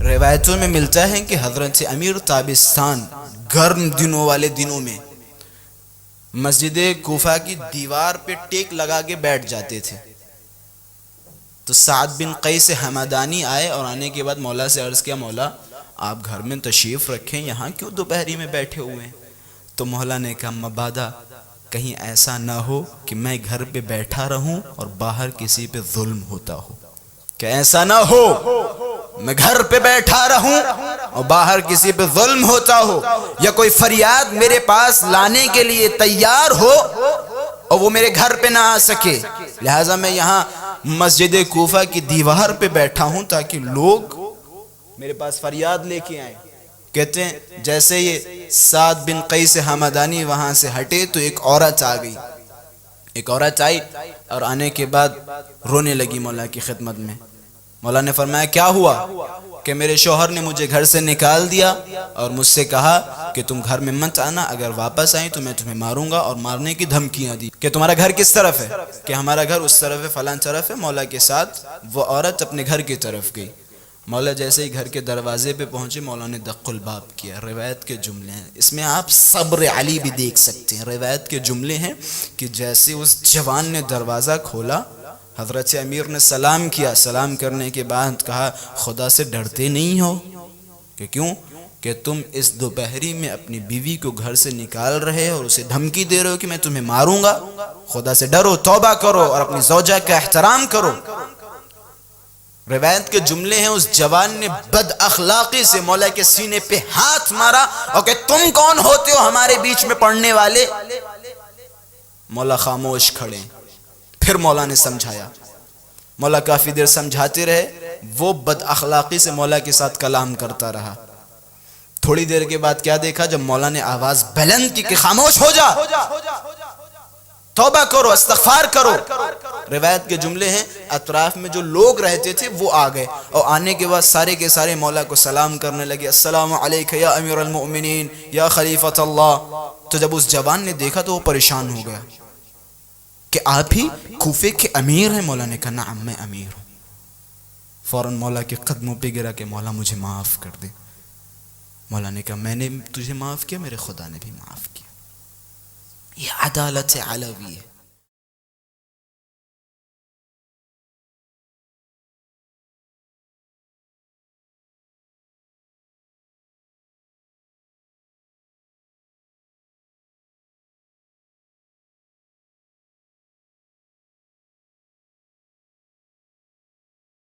روایتوں میں ملتا ہے کہ حضرت امیر تابستان گرم دنوں والے دنوں میں مسجد کوفہ کی دیوار پہ ٹیک لگا کے بیٹھ جاتے تھے. تو سعد بن قیس حمدانی آئے اور آنے کے بعد مولا سے عرض کیا مولا آپ گھر میں تشریف رکھیں, یہاں کیوں دوپہری میں بیٹھے ہوئے ہیں؟ تو مولا نے کہا مبادا کہیں ایسا نہ ہو کہ میں گھر پہ بیٹھا رہوں اور باہر کسی پہ ظلم ہوتا ہو, کہ ایسا نہ ہو میں گھر پہ بیٹھا رہوں اور باہر کسی پہ ظلم ہوتا ہو, یا کوئی فریاد میرے پاس لانے کے لیے تیار ہو اور وہ میرے گھر پہ نہ آ سکے, لہٰذا میں یہاں مسجد کوفہ کی دیوار پہ بیٹھا ہوں تاکہ لوگ میرے پاس فریاد لے کے آئیں. کہتے ہیں جیسے یہ سعد بن قیس حمدانی وہاں سے ہٹے تو ایک عورت آ گئی, ایک عورت آئی اور آنے کے بعد رونے لگی مولا کی خدمت میں. مولا نے فرمایا کیا ہوا؟ کہ میرے شوہر نے مجھے گھر سے نکال دیا اور مجھ سے کہا کہ تم گھر میں مت آنا, اگر واپس آئیں تو میں تمہیں ماروں گا, اور مارنے کی دھمکیاں دی. کہ تمہارا گھر کس طرف ہے؟ کہ ہمارا گھر اس طرف ہے, فلاں طرف ہے. مولا کے ساتھ وہ عورت اپنے گھر کی طرف گئی. مولا جیسے ہی گھر کے دروازے پہ پہنچے مولا نے دق الباب کیا. روایت کے جملے ہیں, اس میں آپ صبر علی بھی دیکھ سکتے ہیں. روایت کے جملے ہیں کہ جیسے اس جوان نے دروازہ کھولا, حضرت امیر نے سلام کیا, سلام کرنے کے بعد کہا خدا سے ڈرتے نہیں ہو؟ کہ کیوں؟ کہ تم اس دوپہری میں اپنی بیوی کو گھر سے نکال رہے اور اسے دھمکی دے رہے ہو کہ میں تمہیں ماروں گا. خدا سے ڈرو, توبہ کرو اور اپنی زوجہ کا احترام کرو. روایت کے جملے ہیں اس جوان نے بد اخلاقی سے مولا کے سینے پہ ہاتھ مارا اور کہ تم کون ہوتے ہو ہمارے بیچ میں پڑھنے والے؟ مولا خاموش کھڑے. پھر مولا نے سمجھایا, مولا کافی دیر سمجھاتے رہے, وہ بد اخلاقی سے مولا کے ساتھ کلام کرتا رہا. تھوڑی دیر کے بعد کیا دیکھا, جب مولا نے آواز بلند کی کہ خاموش ہو جا, توبہ کرو, استغفار کرو. روایت کے جملے ہیں اطراف میں جو لوگ رہتے تھے وہ آ گئے, اور آنے کے بعد سارے کے سارے مولا کو سلام کرنے لگے, السلام علیک یا امیر المؤمنین یا خلیفۃ اللہ. تو جب اس جوان نے دیکھا تو وہ پریشان ہو گیا کہ آپ ہی کوفے کے امیر ہیں؟ مولا نے کہا نعم میں امیر ہوں. فوراً مولا کے قدموں پہ گرا کہ مولا مجھے معاف کر دے. مولا نے کہا میں نے تجھے معاف کیا, میرے خدا نے بھی معاف کیا. یہ عدالت علوی ہے.